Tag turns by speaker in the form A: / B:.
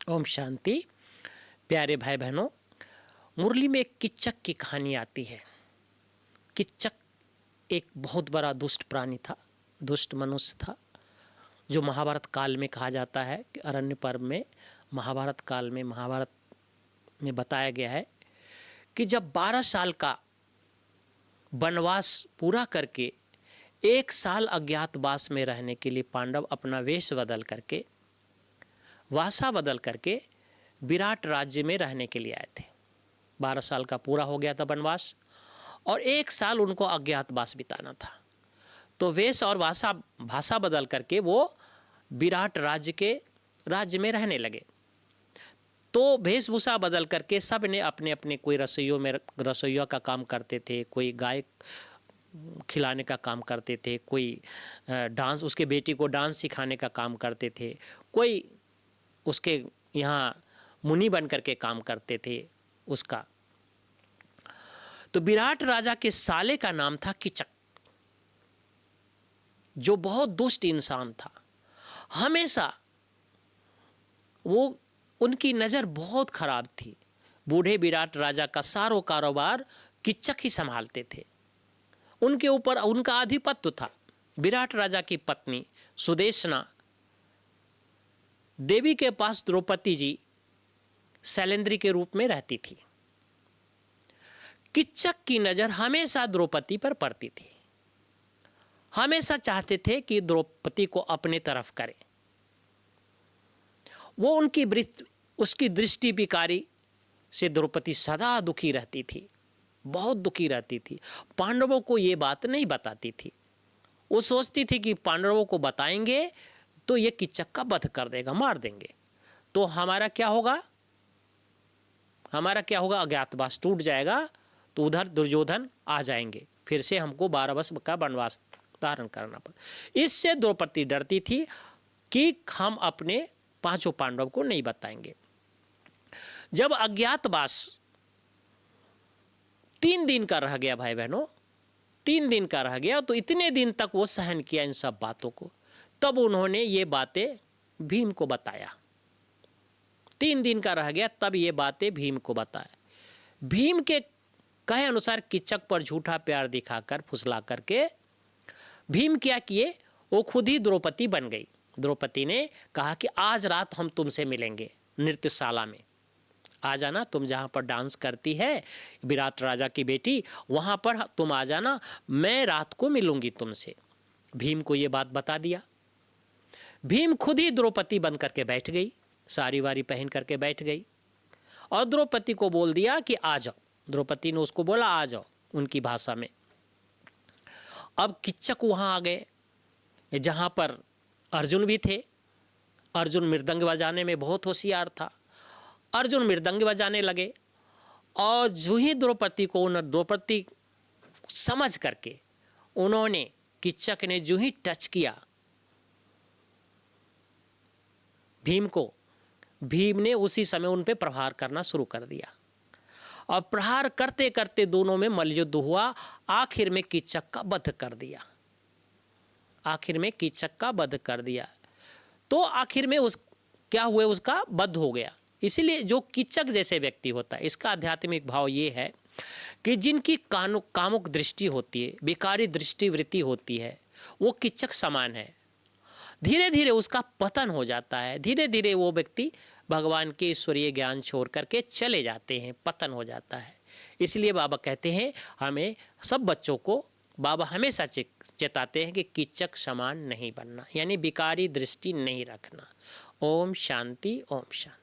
A: ओम शांति। प्यारे भाई बहनों, मुरली में एक किच्चक की कहानी आती है। किच्चक एक बहुत बड़ा दुष्ट प्राणी था, दुष्ट मनुष्य था, जो महाभारत काल में कहा जाता है कि अरण्य पर्व में महाभारत काल में महाभारत में बताया गया है कि जब 12 साल का वनवास पूरा करके 1 साल अज्ञातवास में रहने के लिए पांडव अपना वेश बदल करके, वासा बदल करके विराट राज्य में रहने के लिए आए थे। 12 साल का पूरा हो गया था वनवास और 1 साल उनको अज्ञातवास बिताना था। तो वेश और भाषा बदल करके वो विराट राज्य में रहने लगे। तो वेशभूषा बदल करके सब ने अपने अपने, कोई रसोइयों का काम करते थे, कोई गाय खिलाने का काम करते थे, कोई डांस, उसके बेटी को डांस सिखाने का काम करते थे, कोई उसके यहाँ मुनि बन करके काम करते थे उसका। तो विराट राजा के साले का नाम था किचक, जो बहुत दुष्ट इंसान था। हमेशा वो, उनकी नज़र बहुत खराब थी। बूढ़े विराट राजा का सारो कारोबार किच्चक ही संभालते थे। उनके ऊपर उनका आधिपत्य था। विराट राजा की पत्नी सुदेशना देवी के पास द्रौपदी जी शैलेंद्री के रूप में रहती थी। किच्चक की नज़र हमेशा द्रौपदी पर पड़ती थी। हमेशा चाहते थे कि द्रौपदी को अपने तरफ करे। वो उसकी दृष्टि विकारी से द्रौपदी सदा दुखी रहती थी, बहुत दुखी रहती थी। पांडवों को ये बात नहीं बताती थी। वो सोचती थी कि पांडवों को बताएंगे तो ये किच्चक का वध कर देगा, मार देंगे, तो हमारा क्या होगा, अज्ञातवास टूट जाएगा, तो उधर दुर्योधन आ जाएंगे, फिर से हमको 12 वर्ष का वनवास धारण करना पड़ा। इससे द्रौपदी डरती थी कि हम अपने 5 पांडव को नहीं बताएंगे। जब अज्ञातवास 3 दिन का रह गया भाई बहनों, 3 दिन का रह गया, तो इतने दिन तक वो सहन किया इन सब बातों को। तब उन्होंने ये बातें भीम को बताया। 3 दिन का रह गया, तब ये बातें भीम को बताया। भीम के कहे अनुसार किच्चक पर झूठा प्यार दिखाकर, फुसला करके भीम क्या किए, वो खुद ही द्रौपदी बन गई। द्रौपदी ने कहा कि आज रात हम तुमसे मिलेंगे नृत्यशाला में, आ जाना, तुम जहाँ पर डांस करती है विराट राजा की बेटी, वहाँ पर तुम आ जाना, मैं रात को मिलूंगी तुमसे। भीम को ये बात बता दिया। भीम खुद ही द्रौपदी बन करके बैठ गई, साड़ी वारी पहन करके बैठ गई और द्रौपदी को बोल दिया कि आ जाओ। द्रौपदी ने उसको बोला आ जाओ, उनकी भाषा में। अब किच्चक वहाँ आ गए जहाँ पर अर्जुन भी थे। अर्जुन मृदंग बजाने में बहुत होशियार था। अर्जुन मृदंग बजाने लगे और जो ही द्रौपदी समझ करके उन्होंने, किच्चक ने जो ही टच किया भीम को, भीम ने उसी समय उन पे प्रहार करना शुरू कर दिया और प्रहार करते करते दोनों में मल्लयुद्ध हुआ। आखिर में किच्चक का वध कर दिया। तो आखिर में क्या हुआ, उसका वध हो गया। इसीलिए जो किच्चक जैसे व्यक्ति होता है, इसका आध्यात्मिक भाव ये है कि जिनकी कामुक दृष्टि होती है, विकारी दृष्टि वृत्ति होती है, वो किच्चक समान है। धीरे धीरे उसका पतन हो जाता है। धीरे धीरे वो व्यक्ति भगवान के ईश्वरीय ज्ञान छोड़ करके चले जाते हैं, पतन हो जाता है। इसलिए बाबा कहते हैं, हमें सब बच्चों को बाबा हमेशा चेताते हैं कि किच्चक समान नहीं बनना, यानी विकारी दृष्टि नहीं रखना। ओम शांति, ओम शांति।